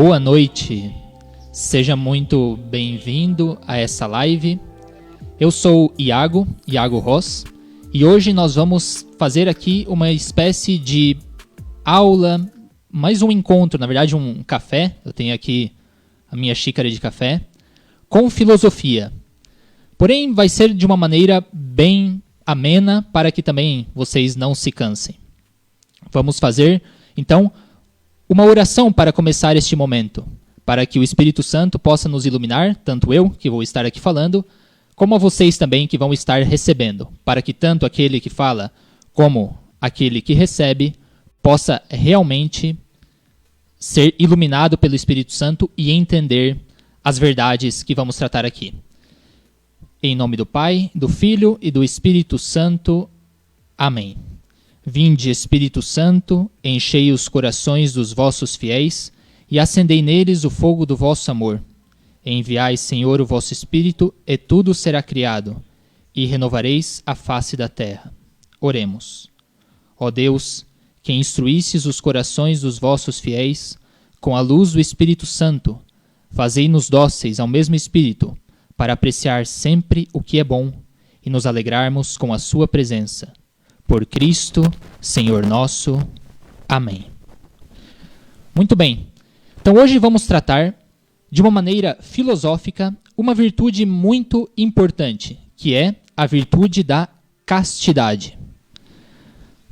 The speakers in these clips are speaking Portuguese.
Boa noite, seja muito bem-vindo a essa live. Eu sou Iago Ross, e hoje nós vamos fazer aqui uma espécie de aula, mais um encontro, na verdade um café, eu tenho aqui a minha xícara de café, com filosofia. Porém, vai ser de uma maneira bem amena para que também vocês não se cansem. Vamos fazer, então, uma oração para começar este momento, para que o Espírito Santo possa nos iluminar, tanto eu, que vou estar aqui falando, como a vocês também que vão estar recebendo, para que tanto aquele que fala como aquele que recebe possa realmente ser iluminado pelo Espírito Santo e entender as verdades que vamos tratar aqui. Em nome do Pai, do Filho e do Espírito Santo. Amém. Vinde, Espírito Santo, enchei os corações dos vossos fiéis e acendei neles o fogo do vosso amor. Enviai, Senhor, o vosso Espírito, e tudo será criado, e renovareis a face da terra. Oremos. Ó Deus, que instruístes os corações dos vossos fiéis, com a luz do Espírito Santo, fazei-nos dóceis ao mesmo Espírito, para apreciar sempre o que é bom e nos alegrarmos com a sua presença. Por Cristo, Senhor nosso. Amém. Muito bem. Então hoje vamos tratar, de uma maneira filosófica, uma virtude muito importante, que é a virtude da castidade.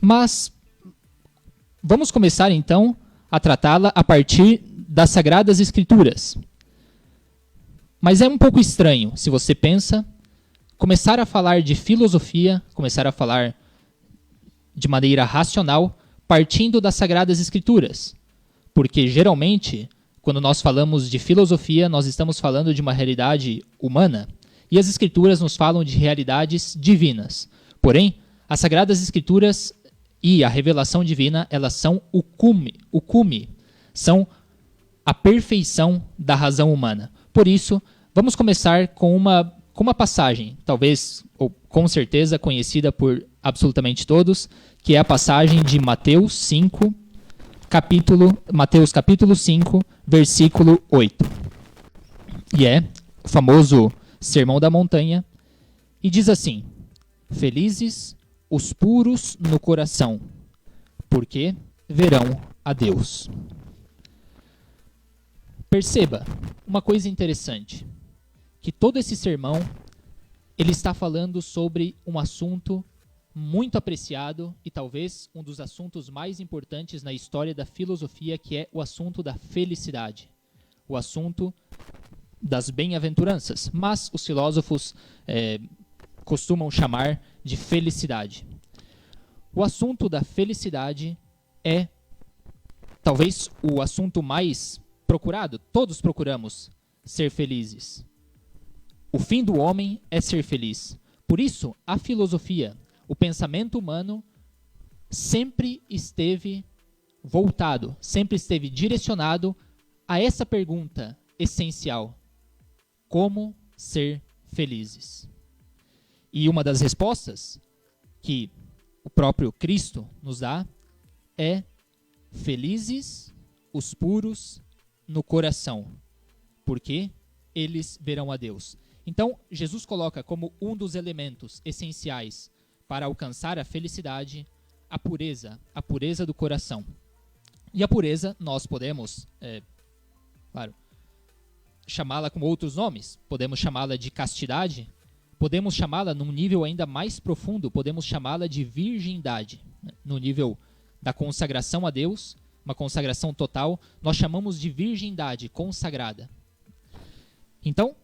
Mas vamos começar então a tratá-la a partir das Sagradas Escrituras. Mas é um pouco estranho, se você pensa, começar a falar de filosofia, começar a falar de maneira racional, partindo das Sagradas Escrituras. Porque, geralmente, quando nós falamos de filosofia, nós estamos falando de uma realidade humana, e as Escrituras nos falam de realidades divinas. Porém, as Sagradas Escrituras e a revelação divina, elas são o cume, são a perfeição da razão humana. Por isso, vamos começar com uma passagem, talvez, ou com certeza, conhecida por absolutamente todos, que é a passagem de Mateus capítulo 5, versículo 8. E é o famoso Sermão da Montanha, e diz assim: Felizes os puros no coração, porque verão a Deus. Perceba uma coisa interessante, que todo esse sermão ele está falando sobre um assunto muito apreciado e talvez um dos assuntos mais importantes na história da filosofia, que é o assunto da felicidade, o assunto das bem-aventuranças, mas os filósofos costumam chamar de felicidade. O assunto da felicidade é talvez o assunto mais procurado. Todos procuramos ser felizes. O fim do homem é ser feliz. Por isso, a filosofia, o pensamento humano, sempre esteve voltado, sempre esteve direcionado a essa pergunta essencial: como ser felizes? E uma das respostas que o próprio Cristo nos dá é: felizes os puros no coração, porque eles verão a Deus. Então, Jesus coloca como um dos elementos essenciais para alcançar a felicidade a pureza do coração. E a pureza, nós podemos, chamá-la com outros nomes. Podemos chamá-la de castidade, podemos chamá-la num nível ainda mais profundo, podemos chamá-la de virgindade. No nível da consagração a Deus, uma consagração total, nós chamamos de virgindade consagrada. Então,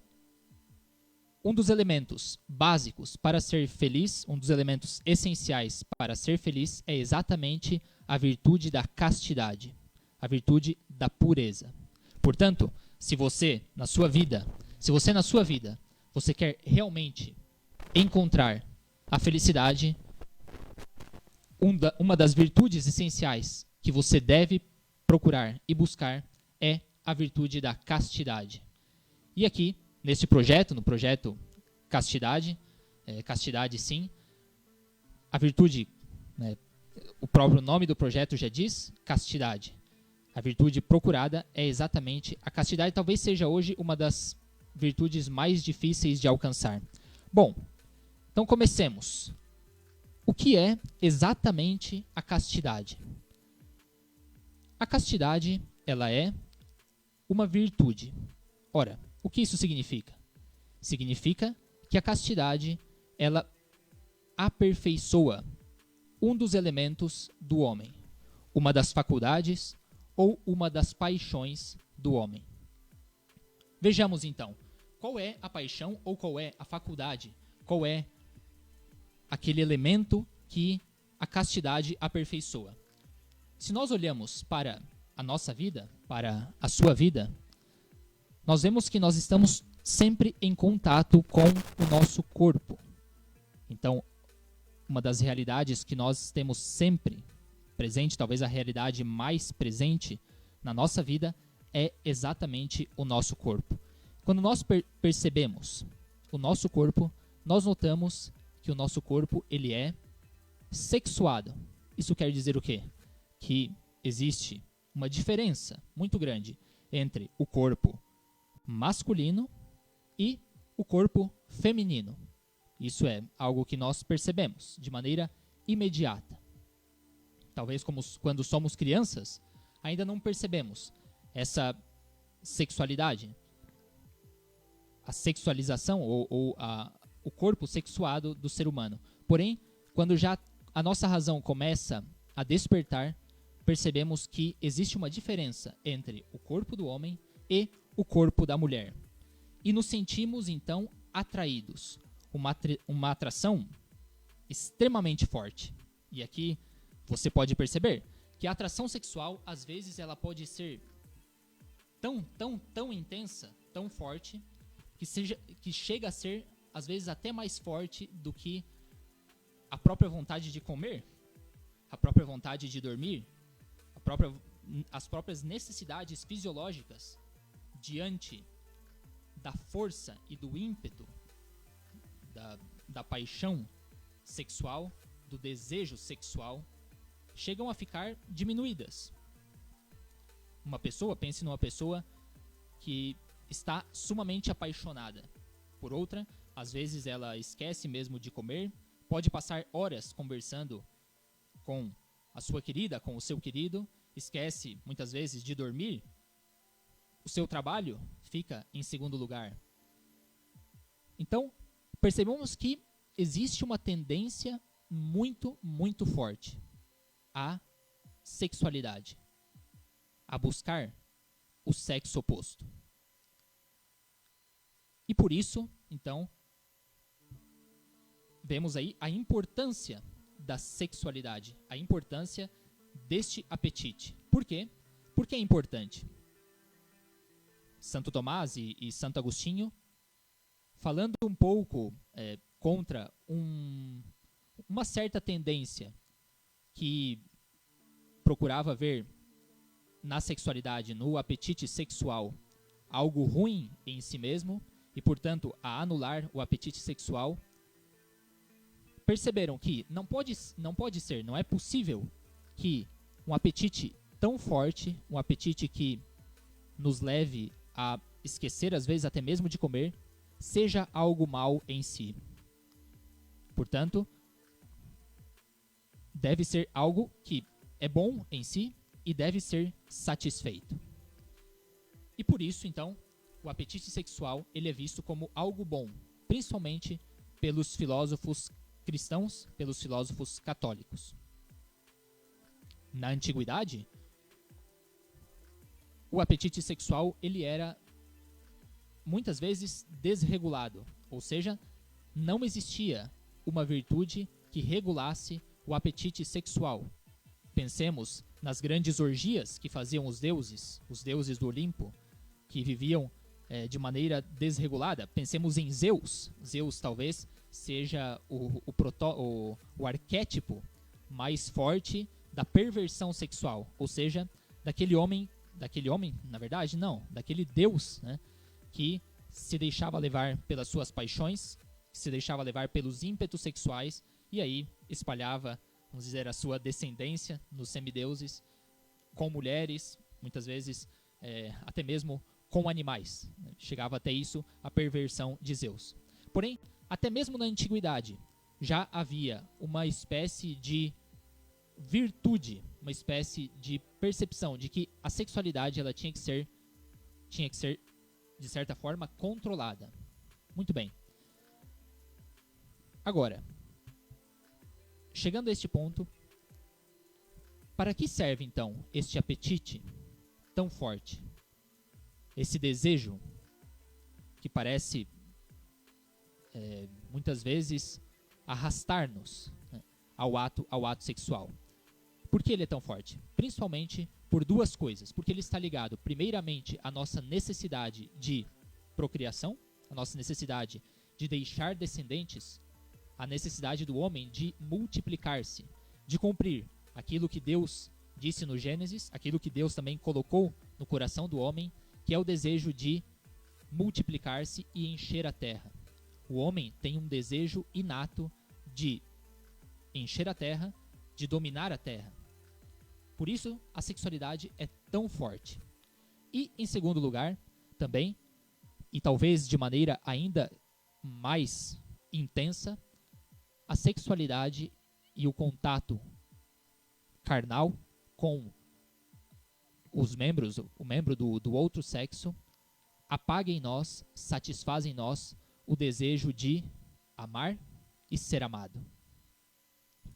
um dos elementos básicos para ser feliz, um dos elementos essenciais para ser feliz é exatamente a virtude da castidade, a virtude da pureza. Portanto, se você na sua vida, você quer realmente encontrar a felicidade, uma das virtudes essenciais que você deve procurar e buscar é a virtude da castidade. E aqui, neste projeto, no projeto Castidade, Castidade sim, a virtude, o próprio nome do projeto já diz, castidade. A virtude procurada é exatamente a castidade. Talvez seja hoje uma das virtudes mais difíceis de alcançar. Bom, então comecemos. O que é exatamente a castidade? A castidade, ela é uma virtude. Ora, o que isso significa? Significa que a castidade, ela aperfeiçoa um dos elementos do homem, uma das faculdades ou uma das paixões do homem. Vejamos então, qual é a paixão ou qual é a faculdade? Qual é aquele elemento que a castidade aperfeiçoa? Se nós olhamos para a nossa vida, para a sua vida, nós vemos que nós estamos sempre em contato com o nosso corpo. Então, uma das realidades que nós temos sempre presente, talvez a realidade mais presente na nossa vida, é exatamente o nosso corpo. Quando nós percebemos o nosso corpo, nós notamos que o nosso corpo ele é sexuado. Isso quer dizer o quê? Que existe uma diferença muito grande entre o corpo masculino e o corpo feminino. Isso é algo que nós percebemos de maneira imediata. Talvez quando somos crianças, ainda não percebemos essa sexualidade, a sexualização ou o corpo sexuado do ser humano. Porém, quando já a nossa razão começa a despertar, percebemos que existe uma diferença entre o corpo do homem e o corpo da mulher. E nos sentimos, então, atraídos. Uma atração extremamente forte. E aqui você pode perceber que a atração sexual, às vezes, ela pode ser tão intensa, tão forte, que chega a ser, às vezes, até mais forte do que a própria vontade de comer, a própria vontade de dormir, as próprias necessidades fisiológicas diante da força e do ímpeto da paixão sexual, do desejo sexual, chegam a ficar diminuídas. Pense numa pessoa que está sumamente apaixonada por outra, às vezes ela esquece mesmo de comer, pode passar horas conversando com a sua querida, com o seu querido, esquece muitas vezes de dormir, o seu trabalho fica em segundo lugar. Então, percebemos que existe uma tendência muito, muito forte à sexualidade, a buscar o sexo oposto. E por isso, então, vemos aí a importância da sexualidade, a importância deste apetite. Por quê? Porque é importante. Santo Tomás e Santo Agostinho, falando um pouco contra uma certa tendência que procurava ver na sexualidade, no apetite sexual, algo ruim em si mesmo e, portanto, a anular o apetite sexual, perceberam que não é possível que um apetite tão forte, um apetite que nos leve a esquecer, às vezes até mesmo de comer, seja algo mal em si. Portanto, deve ser algo que é bom em si e deve ser satisfeito. E por isso, então, o apetite sexual ele é visto como algo bom, principalmente pelos filósofos cristãos, pelos filósofos católicos. Na antiguidade, o apetite sexual ele era muitas vezes desregulado, ou seja, não existia uma virtude que regulasse o apetite sexual. Pensemos nas grandes orgias que faziam os deuses do Olimpo, que viviam de maneira desregulada. Pensemos em Zeus. Zeus talvez seja o arquétipo mais forte da perversão sexual, ou seja, daquele Deus, né, que se deixava levar pelas suas paixões, que se deixava levar pelos ímpetos sexuais e aí espalhava, vamos dizer, a sua descendência nos semideuses com mulheres muitas vezes até mesmo com animais. Chegava até isso a perversão de Zeus. Porém, até mesmo na antiguidade, já havia uma espécie de virtude, uma espécie de percepção de que a sexualidade ela tinha que ser, de certa forma, controlada. Muito bem. Agora, chegando a este ponto, para que serve então este apetite tão forte? Esse desejo que parece, muitas vezes, arrastar-nos, né, ao ato sexual. Por que ele é tão forte? Principalmente por duas coisas. Porque ele está ligado, primeiramente, à nossa necessidade de procriação, a nossa necessidade de deixar descendentes, a necessidade do homem de multiplicar-se, de cumprir aquilo que Deus disse no Gênesis, aquilo que Deus também colocou no coração do homem, que é o desejo de multiplicar-se e encher a terra. O homem tem um desejo inato de encher a terra, de dominar a terra. Por isso, a sexualidade é tão forte. E, em segundo lugar, também, e talvez de maneira ainda mais intensa, a sexualidade e o contato carnal com o membro do outro sexo, apaga em nós, satisfaz em nós o desejo de amar e ser amado.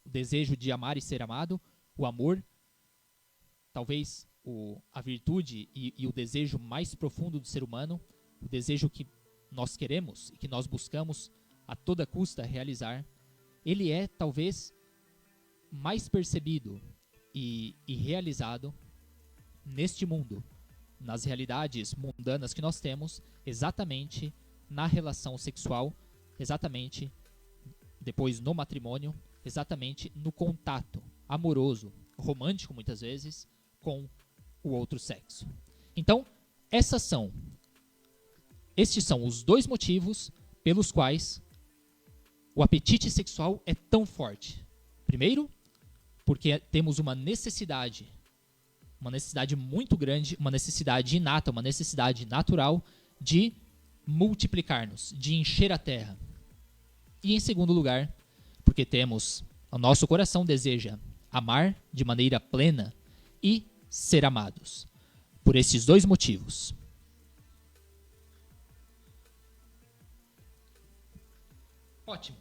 O desejo de amar e ser amado, o amor, talvez a virtude e o desejo mais profundo do ser humano, o desejo que nós queremos e que nós buscamos a toda custa realizar, ele é talvez mais percebido e realizado neste mundo, nas realidades mundanas que nós temos, exatamente na relação sexual, exatamente depois no matrimônio, exatamente no contato amoroso, romântico muitas vezes, com o outro sexo. Então, estes são os dois motivos pelos quais o apetite sexual é tão forte. Primeiro, porque temos uma necessidade muito grande, uma necessidade inata, uma necessidade natural de multiplicar-nos, de encher a terra. E em segundo lugar, porque o nosso coração deseja amar de maneira plena e ser amados. Por esses dois motivos. Ótimo.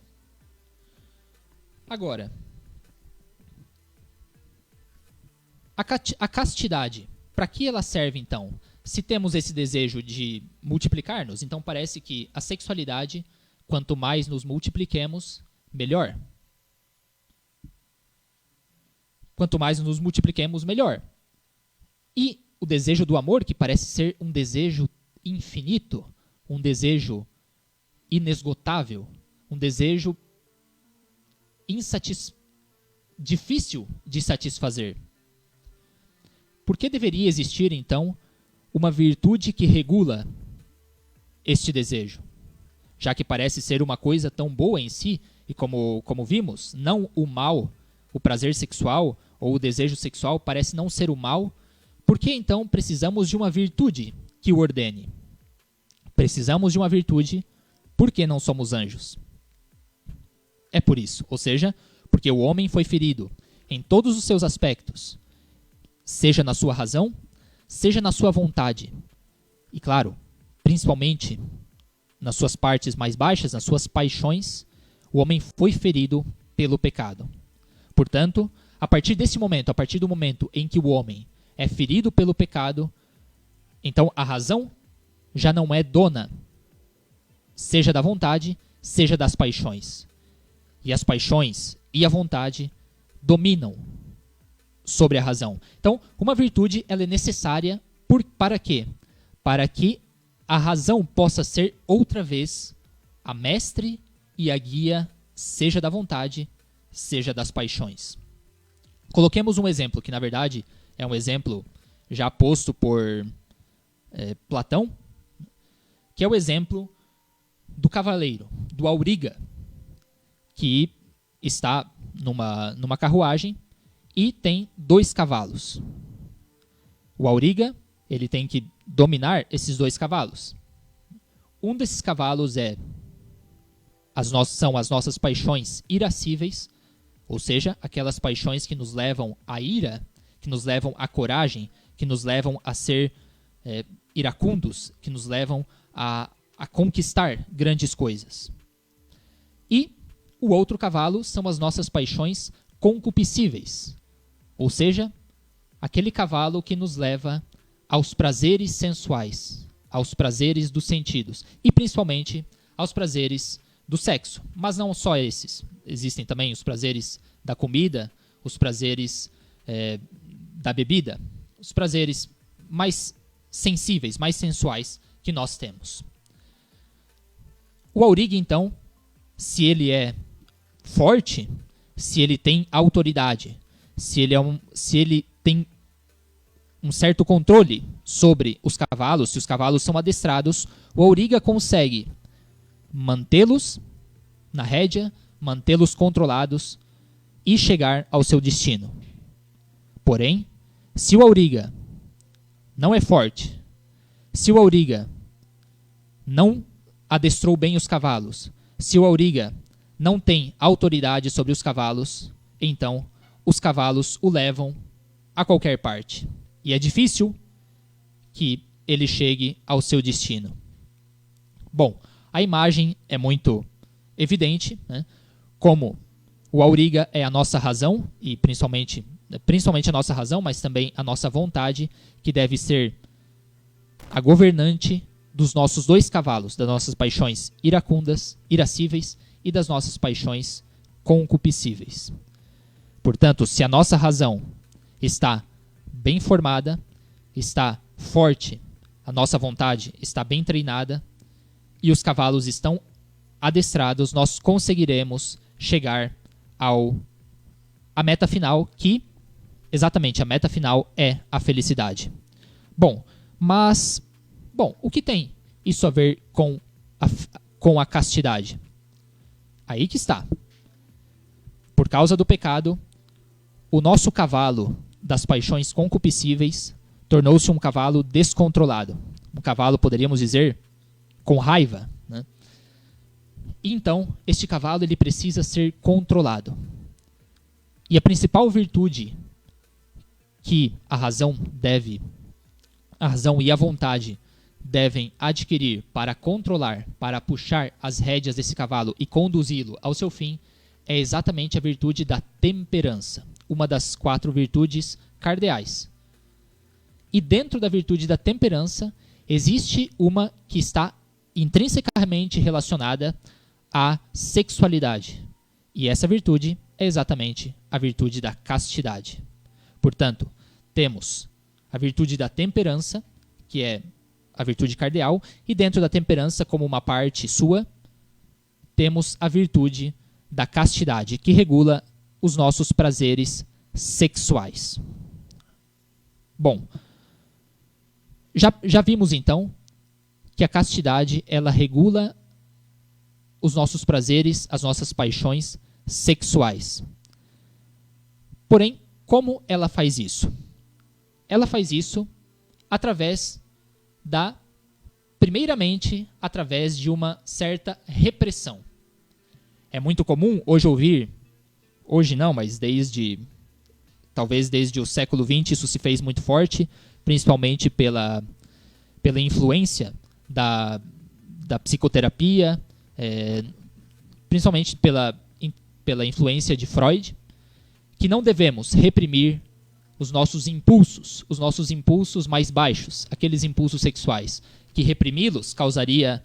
Agora, a castidade, para que ela serve então? Se temos esse desejo de multiplicar-nos, então parece que a sexualidade, quanto mais nos multipliquemos, melhor. Quanto mais nos multipliquemos, melhor. E o desejo do amor, que parece ser um desejo infinito, um desejo inesgotável, um desejo difícil de satisfazer. Por que deveria existir, então, uma virtude que regula este desejo? Já que parece ser uma coisa tão boa em si, e como vimos, não o mal, o prazer sexual ou o desejo sexual parece não ser o mal, por que então precisamos de uma virtude que o ordene? Precisamos de uma virtude porque não somos anjos. É por isso, ou seja, porque o homem foi ferido em todos os seus aspectos, seja na sua razão, seja na sua vontade. E claro, principalmente nas suas partes mais baixas, nas suas paixões, o homem foi ferido pelo pecado. Portanto, a partir do momento em que o homem é ferido pelo pecado, então a razão já não é dona, seja da vontade, seja das paixões. E as paixões e a vontade dominam sobre a razão. Então, uma virtude ela é necessária para quê? Para que a razão possa ser outra vez a mestre e a guia, seja da vontade, seja das paixões. Coloquemos um exemplo, que na verdade é um exemplo já posto por Platão, que é o exemplo do cavaleiro, do auriga, que está numa carruagem e tem 2 cavalos. O auriga, ele tem que dominar esses dois cavalos. Um desses cavalos são as nossas paixões irascíveis, ou seja, aquelas paixões que nos levam à ira, que nos levam à coragem, que nos levam a ser iracundos, que nos levam a conquistar grandes coisas. E o outro cavalo são as nossas paixões concupiscíveis, ou seja, aquele cavalo que nos leva aos prazeres sensuais, aos prazeres dos sentidos e principalmente aos prazeres do sexo. Mas não só esses. Existem também os prazeres da comida, os prazeres da bebida, os prazeres mais sensíveis, mais sensuais que nós temos. O auriga, então, se ele é forte, se ele tem autoridade, se ele tem um certo controle sobre os cavalos, se os cavalos são adestrados, o auriga consegue mantê-los na rédea, mantê-los controlados e chegar ao seu destino. Porém, se o auriga não é forte, se o auriga não adestrou bem os cavalos, se o auriga não tem autoridade sobre os cavalos, então os cavalos o levam a qualquer parte. E é difícil que ele chegue ao seu destino. Bom, a imagem é muito evidente, né? Como o auriga é a nossa razão, e principalmente a nossa razão, mas também a nossa vontade, que deve ser a governante dos nossos dois cavalos, das nossas paixões iracundas, irascíveis, e das nossas paixões concupiscíveis. Portanto, se a nossa razão está bem formada, está forte, a nossa vontade está bem treinada e os cavalos estão adestrados, nós conseguiremos chegar à meta final, que, exatamente, a meta final é a felicidade. Bom, o que tem isso a ver com a castidade? Aí que está. Por causa do pecado, o nosso cavalo das paixões concupiscíveis tornou-se um cavalo descontrolado. Um cavalo, poderíamos dizer, com raiva, né? E então, este cavalo ele precisa ser controlado. E a principal virtude que a razão e a vontade devem adquirir para controlar, para puxar as rédeas desse cavalo e conduzi-lo ao seu fim, é exatamente a virtude da temperança, uma das 4 virtudes cardeais. E dentro da virtude da temperança, existe uma que está intrinsecamente relacionada à sexualidade. E essa virtude é exatamente a virtude da castidade. Portanto, temos a virtude da temperança, que é a virtude cardeal, e dentro da temperança, como uma parte sua, temos a virtude da castidade, que regula os nossos prazeres sexuais. Bom, já vimos então que a castidade ela regula os nossos prazeres, as nossas paixões sexuais. Porém, como ela faz isso? Ela faz isso primeiramente, através de uma certa repressão. É muito comum hoje não, mas talvez desde o século XX isso se fez muito forte, principalmente pela influência da psicoterapia, principalmente pela influência de Freud, que não devemos reprimir os nossos impulsos mais baixos, aqueles impulsos sexuais, que reprimi-los causaria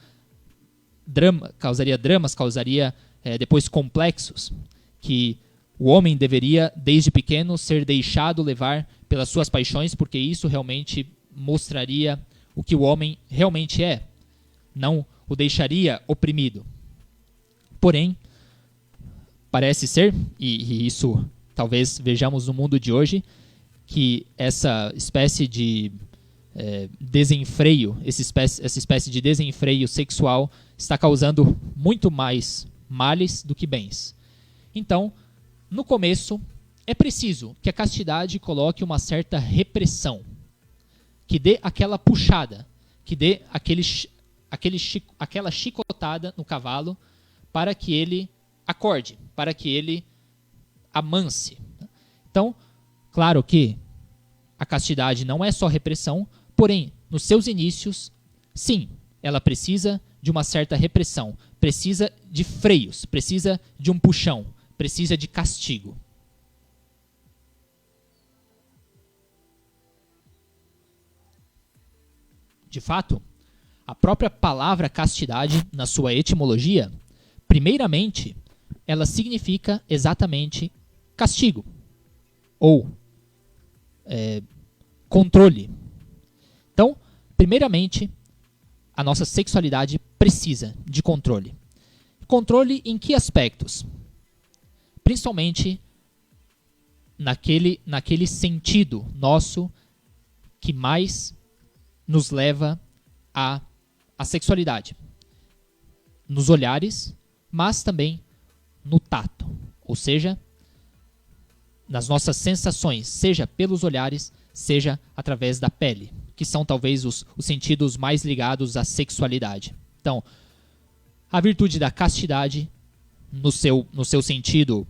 dramas, causaria depois complexos, que o homem deveria, desde pequeno, ser deixado levar pelas suas paixões, porque isso realmente mostraria o que o homem realmente é, não o deixaria oprimido. Porém, parece ser, e isso talvez vejamos no mundo de hoje, que essa espécie de desenfreio, essa espécie de desenfreio sexual está causando muito mais males do que bens. Então, no começo, é preciso que a castidade coloque uma certa repressão. que dê aquela puxada, que dê aquela chicotada no cavalo para que ele acorde, para que ele amance. Então, claro que a castidade não é só repressão, porém, nos seus inícios, sim, ela precisa de uma certa repressão, precisa de freios, precisa de um puxão, precisa de castigo. De fato, a própria palavra castidade, na sua etimologia, primeiramente, ela significa exatamente castigo ou controle. Então, primeiramente, a nossa sexualidade precisa de controle. Controle em que aspectos? Principalmente naquele sentido nosso que mais nos leva à sexualidade. Nos olhares, mas também no tato. Ou seja, nas nossas sensações, seja pelos olhares, seja através da pele, que são talvez os sentidos mais ligados à sexualidade. Então, a virtude da castidade, no seu sentido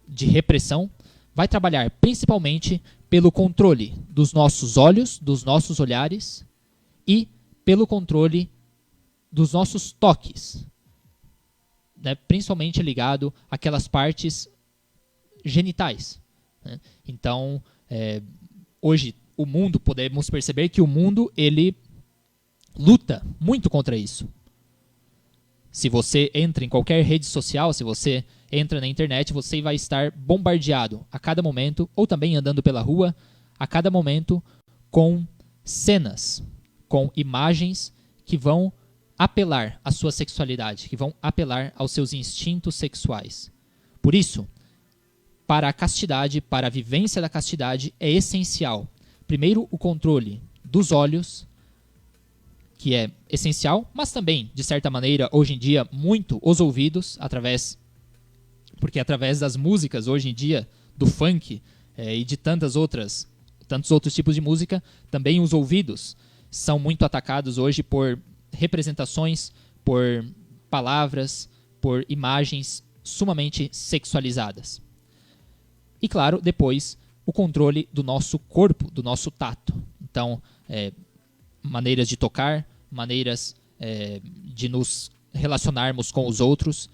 de repressão, vai trabalhar principalmente pelo controle dos nossos olhos, dos nossos olhares e pelo controle dos nossos toques, né? Principalmente ligado àquelas partes genitais, né? Então, hoje o mundo, podemos perceber que o mundo ele luta muito contra isso. Se você entra em qualquer rede social, se você entra na internet, você vai estar bombardeado a cada momento, ou também andando pela rua, a cada momento, com cenas, com imagens que vão apelar à sua sexualidade, que vão apelar aos seus instintos sexuais. Por isso, para a castidade, para a vivência da castidade, é essencial, primeiro, o controle dos olhos, que é essencial, mas também, de certa maneira, hoje em dia, muito os ouvidos, porque através das músicas, hoje em dia, do funk e de tantos outros tipos de música, também os ouvidos são muito atacados hoje por representações, por palavras, por imagens sumamente sexualizadas. E, claro, depois, o controle do nosso corpo, do nosso tato. Então, maneiras de tocar, maneiras de nos relacionarmos com os outros,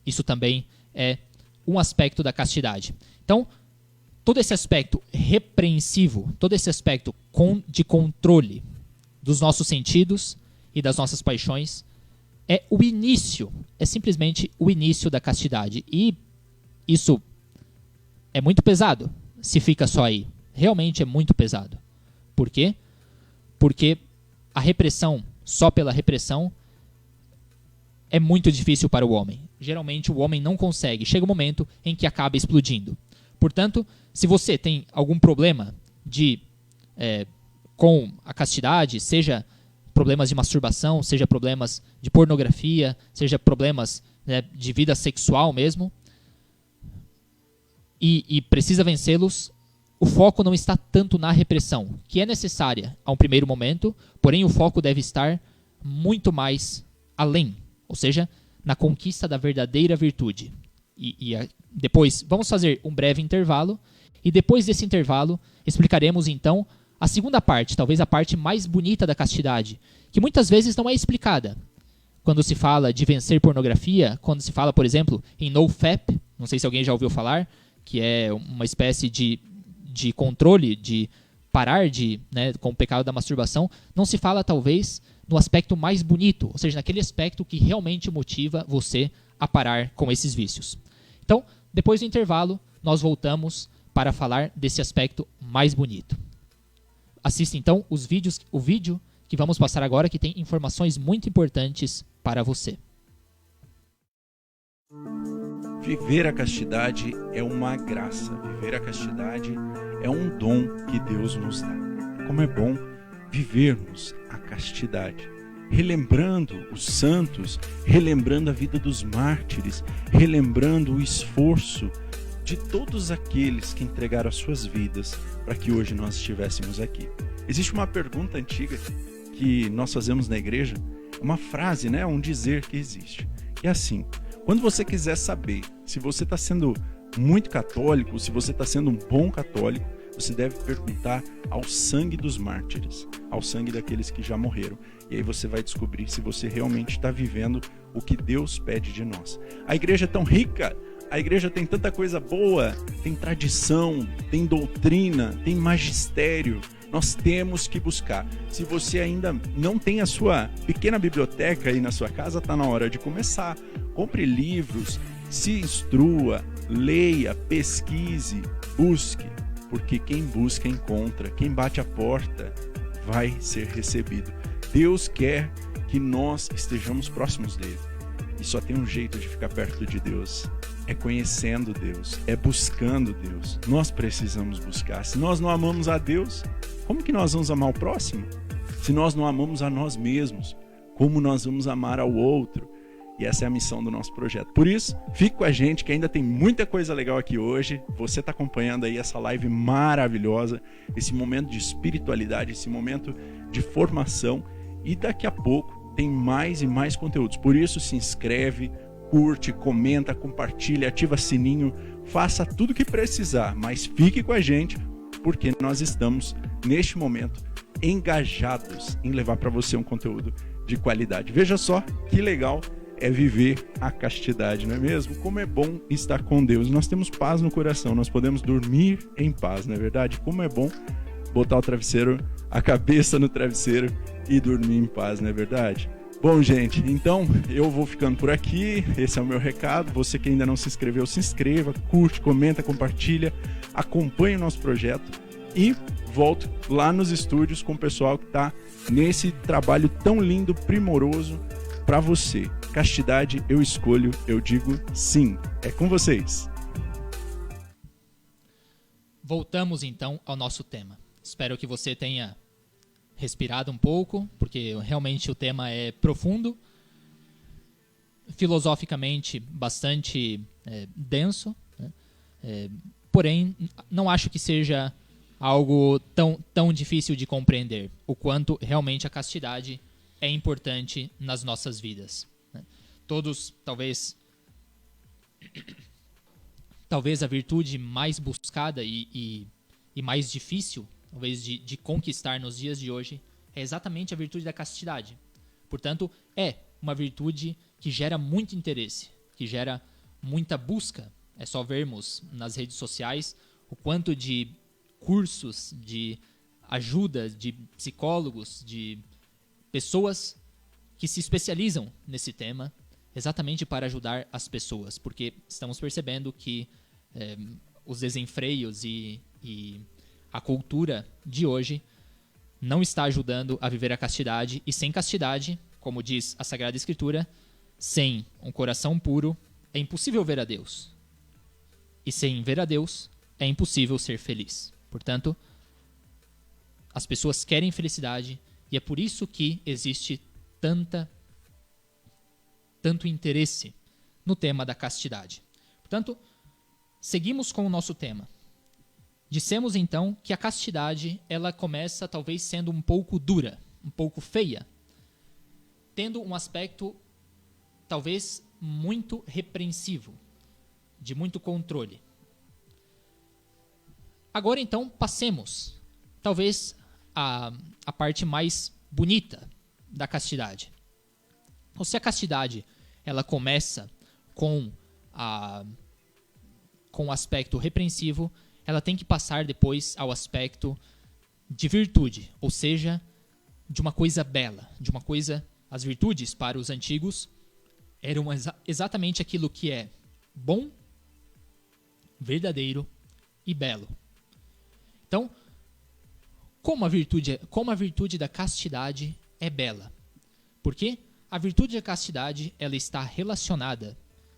isso também é um aspecto da castidade. Então, todo esse aspecto repreensivo, todo esse aspecto de controle dos nossos sentidos e das nossas paixões é o início, é simplesmente o início da castidade. E isso é muito pesado se fica só aí. Realmente é muito pesado. Por quê? Porque a repressão, só pela repressão, é muito difícil para o homem. Geralmente o homem não consegue. Chega um momento em que acaba explodindo. Portanto, se você tem algum problema com a castidade, seja problemas de masturbação, seja problemas de pornografia, seja problemas de vida sexual mesmo, e precisa vencê-los, o foco não está tanto na repressão, que é necessária a um primeiro momento, porém o foco deve estar muito mais além, ou seja, na conquista da verdadeira virtude. Depois, vamos fazer um breve intervalo, e depois desse intervalo, explicaremos então a segunda parte, talvez a parte mais bonita da castidade, que muitas vezes não é explicada. Quando se fala de vencer pornografia, quando se fala, por exemplo, em NoFap, não sei se alguém já ouviu falar, que é uma espécie de controle, de parar com o pecado da masturbação, não se fala talvez no aspecto mais bonito, ou seja, naquele aspecto que realmente motiva você a parar com esses vícios. Então, depois do intervalo, nós voltamos para falar desse aspecto mais bonito. Assista então o vídeo que vamos passar agora, que tem informações muito importantes para você. Viver a castidade é uma graça. Viver a castidade é um dom que Deus nos dá. Como é bom vivermos a castidade, relembrando os santos, relembrando a vida dos mártires, relembrando o esforço de todos aqueles que entregaram as suas vidas para que hoje nós estivéssemos aqui. Existe uma pergunta antiga que nós fazemos na igreja, uma frase, né, um dizer que existe. E é assim, quando você quiser saber se você está sendo muito católico, se você está sendo um bom católico, você deve perguntar ao sangue dos mártires, ao sangue daqueles que já morreram. E aí você vai descobrir se você realmente está vivendo o que Deus pede de nós. A igreja é tão rica, a igreja tem tanta coisa boa, tem tradição, tem doutrina, tem magistério. Nós temos que buscar. Se você ainda não tem a sua pequena biblioteca aí na sua casa, está na hora de começar. Compre livros, se instrua, leia, pesquise, busque. Porque quem busca encontra, quem bate a porta vai ser recebido. Deus quer que nós estejamos próximos dele. E só tem um jeito de ficar perto de Deus. É conhecendo Deus, é buscando Deus. Nós precisamos buscar. Se nós não amamos a Deus, como que nós vamos amar o próximo? Se nós não amamos a nós mesmos, como nós vamos amar ao outro? E essa é a missão do nosso projeto. Por isso, fique com a gente que ainda tem muita coisa legal aqui hoje. Você está acompanhando aí essa live maravilhosa, esse momento de espiritualidade, esse momento de formação. E daqui a pouco tem mais e mais conteúdos. Por isso, se inscreve, curte, comenta, compartilha, ativa sininho, faça tudo o que precisar, mas fique com a gente, porque nós estamos, neste momento, engajados em levar para você um conteúdo de qualidade. Veja só que legal é viver a castidade, não é mesmo? Como é bom estar com Deus. Nós temos paz no coração, nós podemos dormir em paz, não é verdade? Como é bom botar o travesseiro, a cabeça no travesseiro e dormir em paz, não é verdade? Bom, gente, então eu vou ficando por aqui. Esse é o meu recado. Você que ainda não se inscreveu, se inscreva, curte, comenta, compartilha, acompanhe o nosso projeto e volto lá nos estúdios com o pessoal que está nesse trabalho tão lindo, primoroso para você. Castidade eu escolho, eu digo sim. É com vocês. Voltamos então ao nosso tema. Espero que você tenha respirado um pouco, porque realmente o tema é profundo, filosoficamente bastante denso, né? Porém, não acho que seja algo tão difícil de compreender, o quanto realmente a castidade é importante nas nossas vidas, né? Todos, talvez a virtude mais buscada e mais difícil, talvez de conquistar nos dias de hoje, é exatamente a virtude da castidade. Portanto, é uma virtude que gera muito interesse, que gera muita busca. É só vermos nas redes sociais o quanto de cursos, de ajuda, de psicólogos, de pessoas que se especializam nesse tema, exatamente para ajudar as pessoas, porque estamos percebendo que os desenfreios e a cultura de hoje não está ajudando a viver a castidade, e sem castidade, como diz a Sagrada Escritura, sem um coração puro, é impossível ver a Deus. E sem ver a Deus, é impossível ser feliz. Portanto, as pessoas querem felicidade, e é por isso que existe tanto interesse no tema da castidade. Portanto, seguimos com o nosso tema. Dissemos então que a castidade ela começa talvez sendo um pouco dura, um pouco feia, tendo um aspecto talvez muito repreensivo, de muito controle. Agora então passemos talvez a parte mais bonita da castidade. Ou se a castidade ela começa com o aspecto repreensivo, ela tem que passar depois ao aspecto de virtude, ou seja, de uma coisa bela, de uma coisa... As virtudes, para os antigos, eram exatamente aquilo que é bom, verdadeiro e belo. Então, como a virtude da castidade é bela? Porque a virtude da castidade ela está relacionada,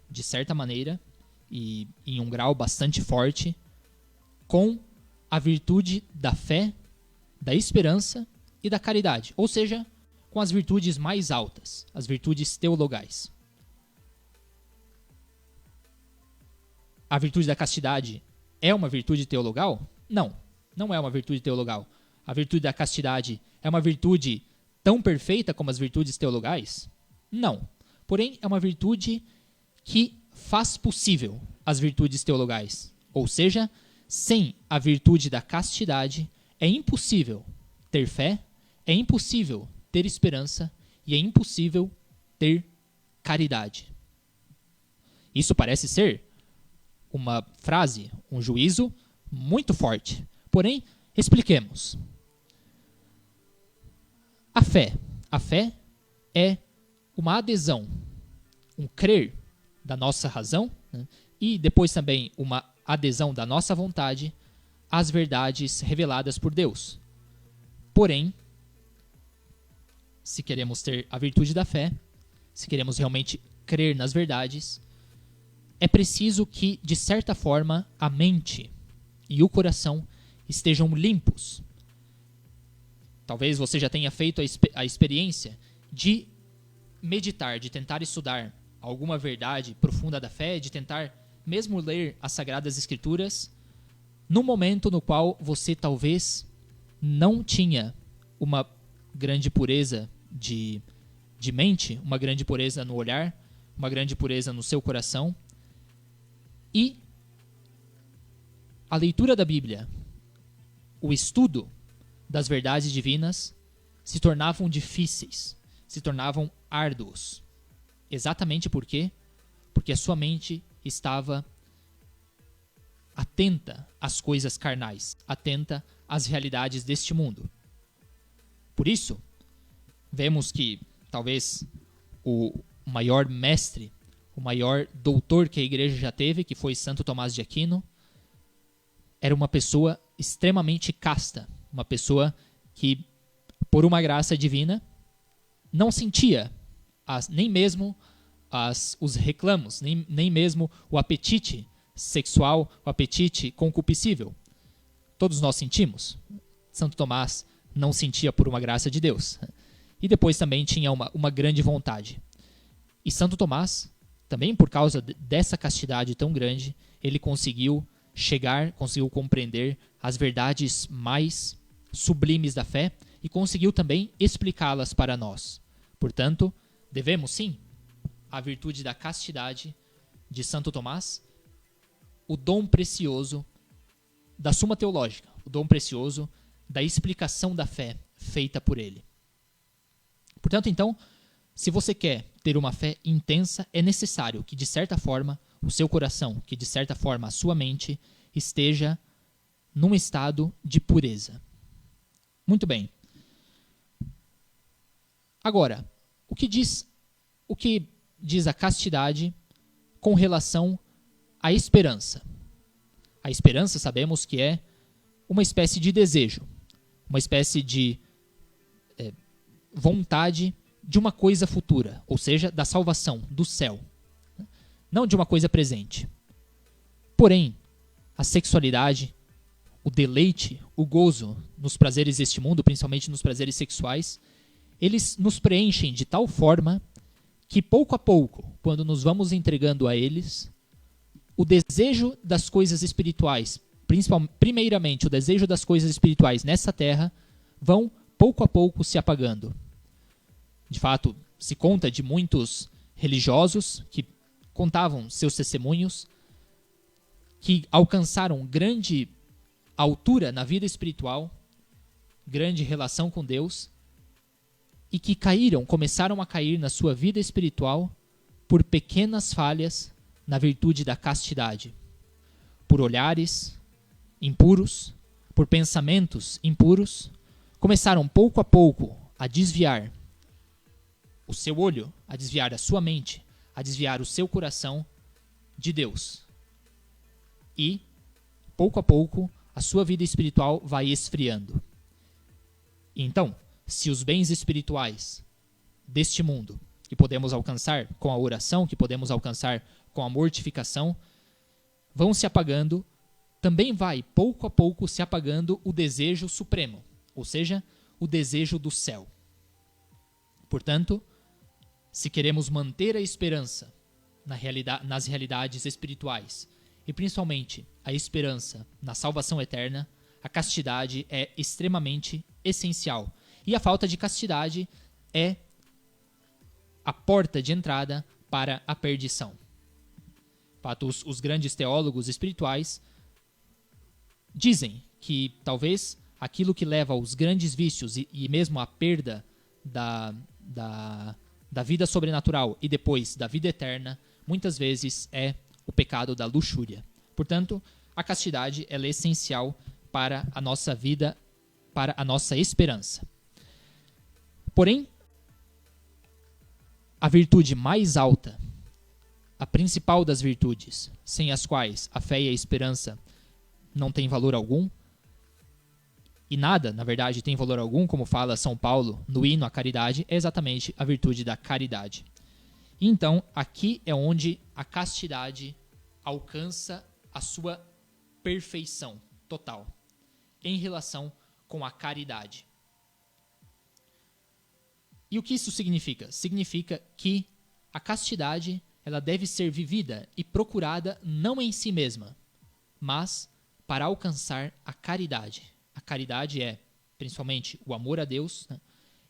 de certa maneira, e em um grau bastante forte, com a virtude da fé, da esperança e da caridade, ou seja, com as virtudes mais altas, as virtudes teologais. A virtude da castidade é uma virtude teologal? Não, não é uma virtude teologal. a virtude da castidade é uma virtude tão perfeita como as virtudes teologais? Não. Porém, é uma virtude que faz possível as virtudes teologais. Ou seja, sem a virtude da castidade, é impossível ter fé, é impossível ter esperança e é impossível ter caridade. Isso parece ser uma frase, um juízo muito forte. Porém, expliquemos. A fé é uma adesão, um crer da nossa razão, né, e depois também uma adesão da nossa vontade às verdades reveladas por Deus. Porém, se queremos ter a virtude da fé, se queremos realmente crer nas verdades, é preciso que, de certa forma, a mente e o coração estejam limpos. Talvez você já tenha feito a experiência de meditar, de tentar estudar alguma verdade profunda da fé, de tentar mesmo ler as Sagradas Escrituras, no momento no qual você talvez não tinha uma grande pureza de mente, uma grande pureza no olhar, uma grande pureza no seu coração. E a leitura da Bíblia, o estudo das verdades divinas se tornavam difíceis, se tornavam árduos. Exatamente por quê? Porque a sua mente estava atenta às coisas carnais, atenta às realidades deste mundo. Por isso, vemos que talvez o maior mestre, o maior doutor que a igreja já teve, que foi Santo Tomás de Aquino, era uma pessoa extremamente casta, uma pessoa que, por uma graça divina, não sentia nem mesmo os reclamos, nem mesmo o apetite sexual, o apetite concupiscível. Todos nós sentimos. Santo Tomás não sentia por uma graça de Deus. E depois também tinha uma grande vontade. E Santo Tomás, também por causa dessa castidade tão grande, ele conseguiu compreender as verdades mais sublimes da fé e conseguiu também explicá-las para nós. Portanto, devemos sim a virtude da castidade de Santo Tomás, o dom precioso da Suma Teológica, o dom precioso da explicação da fé feita por ele. Portanto, então, se você quer ter uma fé intensa, é necessário que, de certa forma, o seu coração, que de certa forma a sua mente, esteja num estado de pureza. Muito bem. Agora, o que diz a castidade com relação à esperança? A esperança, sabemos que é uma espécie de desejo, uma espécie de vontade de uma coisa futura, ou seja, da salvação, do céu, não de uma coisa presente. Porém, a sexualidade, o deleite, o gozo nos prazeres deste mundo, principalmente nos prazeres sexuais, eles nos preenchem de tal forma que pouco a pouco, quando nos vamos entregando a eles, o desejo das coisas espirituais, primeiramente o desejo das coisas espirituais nessa terra, vão pouco a pouco se apagando. De fato, se conta de muitos religiosos que contavam seus testemunhos, que alcançaram grande altura na vida espiritual, grande relação com Deus, e que começaram a cair na sua vida espiritual por pequenas falhas na virtude da castidade, por olhares impuros, por pensamentos impuros, começaram pouco a pouco a desviar o seu olho, a desviar a sua mente, a desviar o seu coração de Deus. E, pouco a pouco, a sua vida espiritual vai esfriando. Então, se os bens espirituais deste mundo, que podemos alcançar com a oração, que podemos alcançar com a mortificação, vão se apagando, também vai, pouco a pouco, se apagando o desejo supremo, ou seja, o desejo do céu. Portanto, se queremos manter a esperança nas realidades espirituais, e principalmente a esperança na salvação eterna, a castidade é extremamente essencial. E a falta de castidade é a porta de entrada para a perdição. De fato, os grandes teólogos espirituais dizem que talvez aquilo que leva aos grandes vícios e mesmo à perda da vida sobrenatural e depois da vida eterna, muitas vezes é o pecado da luxúria. Portanto, a castidade ela é essencial para a nossa vida, para a nossa esperança. Porém, a virtude mais alta, a principal das virtudes, sem as quais a fé e a esperança não têm valor algum, e nada, na verdade, tem valor algum, como fala São Paulo no hino à caridade, é exatamente a virtude da caridade. E então, aqui é onde a castidade alcança a sua perfeição total, em relação com a caridade. E o que isso significa? Significa que a castidade ela deve ser vivida e procurada não em si mesma, mas para alcançar a caridade. A caridade é, principalmente, o amor a Deus, né,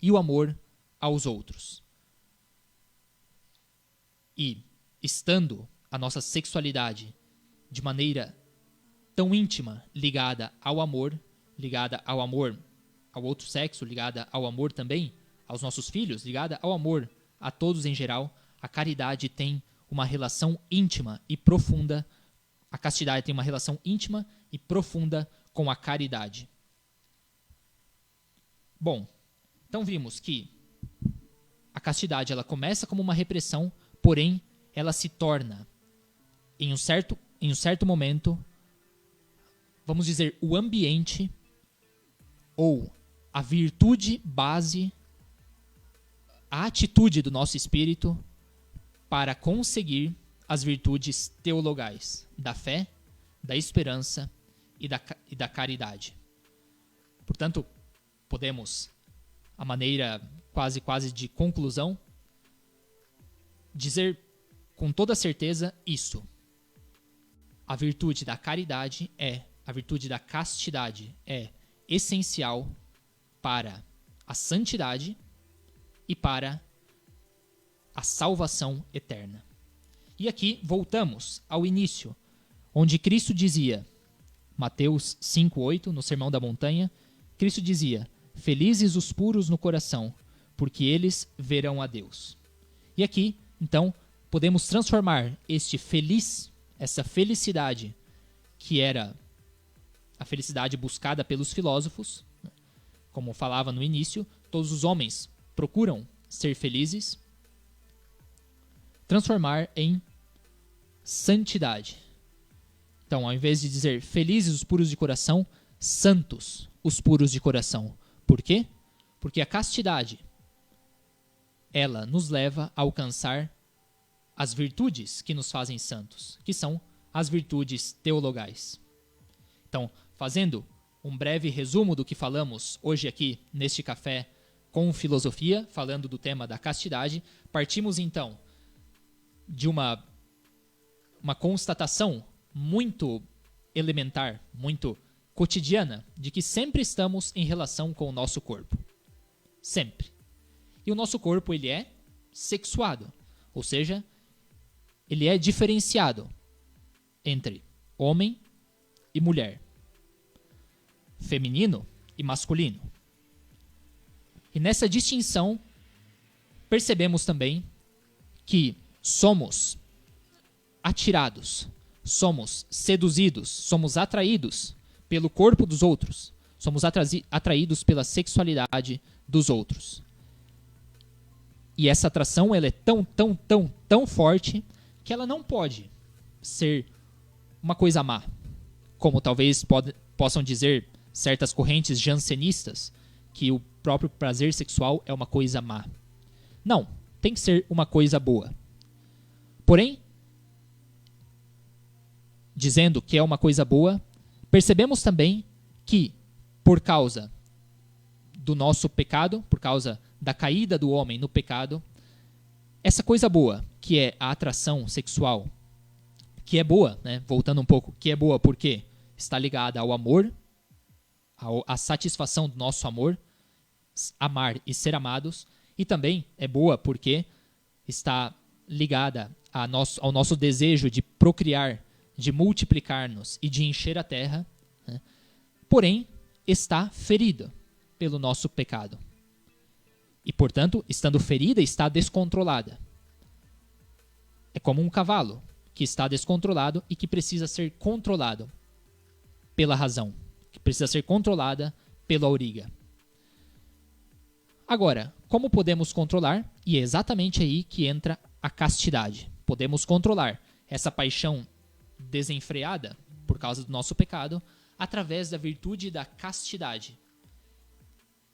e o amor aos outros. E, estando a nossa sexualidade de maneira tão íntima ligada ao amor ao outro sexo, ligada ao amor também aos nossos filhos, ligada ao amor a todos em geral, a caridade tem uma relação íntima e profunda, a castidade tem uma relação íntima e profunda com a caridade. Bom, então vimos que a castidade ela começa como uma repressão, porém ela se torna, em um certo momento, vamos dizer, o ambiente ou a virtude base, a atitude do nosso espírito para conseguir as virtudes teologais da fé, da esperança e da caridade. Portanto, podemos, a maneira quase de conclusão, dizer com toda certeza isso. A virtude da caridade a virtude da castidade é essencial para a santidade e para a salvação eterna. E aqui voltamos ao início, onde Cristo dizia, Mateus 5:8, no Sermão da Montanha, Cristo dizia: felizes os puros no coração, porque eles verão a Deus. E aqui, então, podemos transformar essa felicidade, que era a felicidade buscada pelos filósofos, como falava no início, todos os homens procuram ser felizes, transformar em santidade. Então, ao invés de dizer felizes os puros de coração, santos os puros de coração. Por quê? Porque a castidade, ela nos leva a alcançar as virtudes que nos fazem santos, que são as virtudes teologais. Então, fazendo um breve resumo do que falamos hoje aqui neste café com filosofia, falando do tema da castidade, partimos então de uma constatação muito elementar, muito cotidiana, de que sempre estamos em relação com o nosso corpo. Sempre. E o nosso corpo, ele é sexuado, ou seja, ele é diferenciado entre homem e mulher, feminino e masculino. E nessa distinção, percebemos também que somos atirados, somos seduzidos, somos atraídos pelo corpo dos outros, somos atraídos pela sexualidade dos outros. E essa atração ela é tão forte que ela não pode ser uma coisa má, como talvez possam dizer certas correntes jansenistas, que o próprio prazer sexual é uma coisa má. Não, tem que ser uma coisa boa. Porém, dizendo que é uma coisa boa, percebemos também que, por causa do nosso pecado, por causa da caída do homem no pecado, essa coisa boa, que é a atração sexual, que é boa, né? Voltando um pouco, que é boa porque está ligada ao amor, a satisfação do nosso amor, amar e ser amados, e também é boa porque está ligada ao nosso desejo de procriar, de multiplicar-nos e de encher a terra, né? Porém, está ferida pelo nosso pecado. E, portanto, estando ferida, está descontrolada. É como um cavalo que está descontrolado e que precisa ser controlado pela razão, que precisa ser controlada pela auriga. Agora, como podemos controlar? E é exatamente aí que entra a castidade. Podemos controlar essa paixão desenfreada por causa do nosso pecado através da virtude da castidade,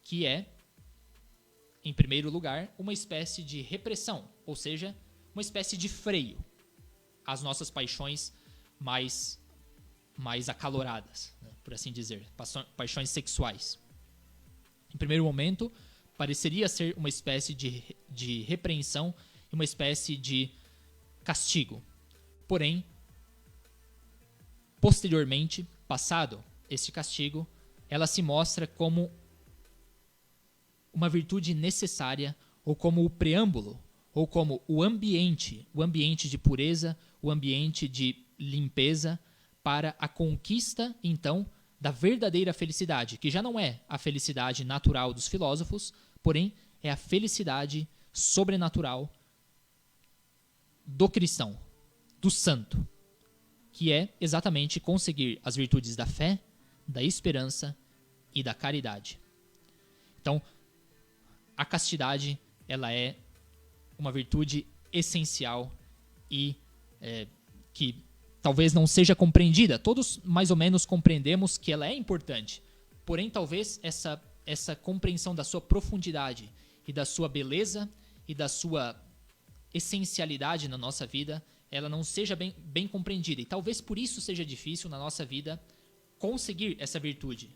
que é, em primeiro lugar, uma espécie de repressão, ou seja, uma espécie de freio às nossas paixões mais acaloradas, né, por assim dizer, paixões sexuais. Em primeiro momento, pareceria ser uma espécie de repreensão e uma espécie de castigo. Porém, posteriormente, passado este castigo, ela se mostra como uma virtude necessária, ou como o preâmbulo, ou como o ambiente de pureza, o ambiente de limpeza para a conquista, então, da verdadeira felicidade, que já não é a felicidade natural dos filósofos, porém é a felicidade sobrenatural do cristão, do santo, que é exatamente conseguir as virtudes da fé, da esperança e da caridade. Então, a castidade, ela é uma virtude essencial e que talvez não seja compreendida. Todos mais ou menos compreendemos que ela é importante, porém talvez essa compreensão da sua profundidade e da sua beleza e da sua essencialidade na nossa vida, ela não seja bem compreendida. E talvez por isso seja difícil na nossa vida conseguir essa virtude.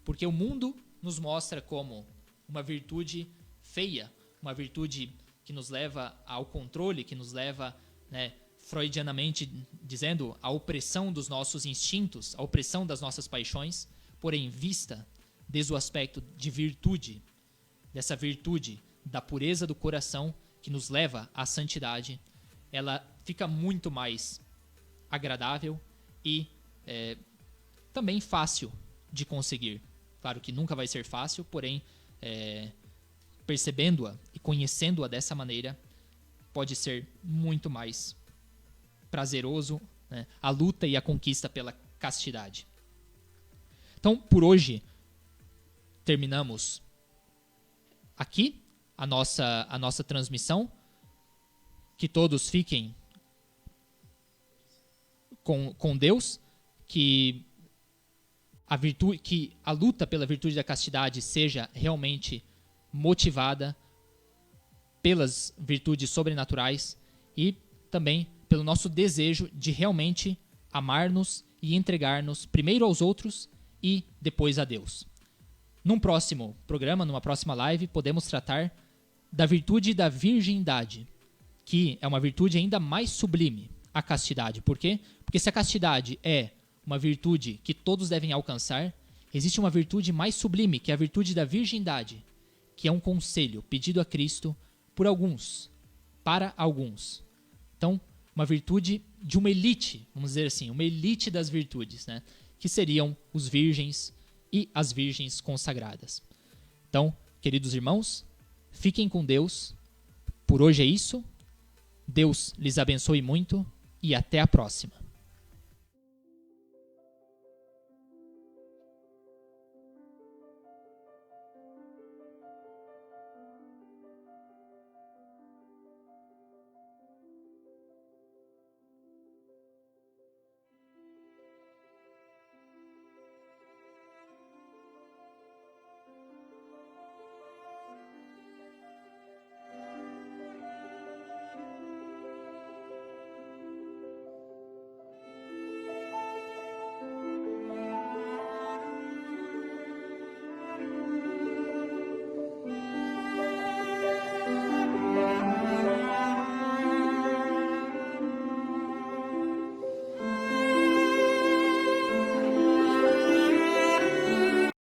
Porque o mundo nos mostra como uma virtude feia, uma virtude que nos leva ao controle, que nos leva, né, freudianamente dizendo, à opressão dos nossos instintos, à opressão das nossas paixões, porém vista desde o aspecto de virtude, dessa virtude da pureza do coração que nos leva à santidade, ela fica muito mais agradável e também fácil de conseguir. Claro que nunca vai ser fácil, porém, percebendo-a e conhecendo-a dessa maneira, pode ser muito mais prazeroso, né, a luta e a conquista pela castidade. Então, por hoje, terminamos aqui a nossa transmissão. Que todos fiquem com Deus, que a luta pela virtude da castidade seja realmente motivada pelas virtudes sobrenaturais e também pelo nosso desejo de realmente amar-nos e entregar-nos primeiro aos outros e depois a Deus. Num próximo programa, numa próxima live, podemos tratar da virtude da virgindade, que é uma virtude ainda mais sublime, a castidade. Por quê? Porque se a castidade é uma virtude que todos devem alcançar, existe uma virtude mais sublime, que é a virtude da virgindade, que é um conselho pedido a Cristo por alguns, para alguns. Então, uma virtude de uma elite, vamos dizer assim, uma elite das virtudes, né? Que seriam os virgens e as virgens consagradas. Então, queridos irmãos, fiquem com Deus. Por hoje é isso. Deus lhes abençoe muito e até a próxima.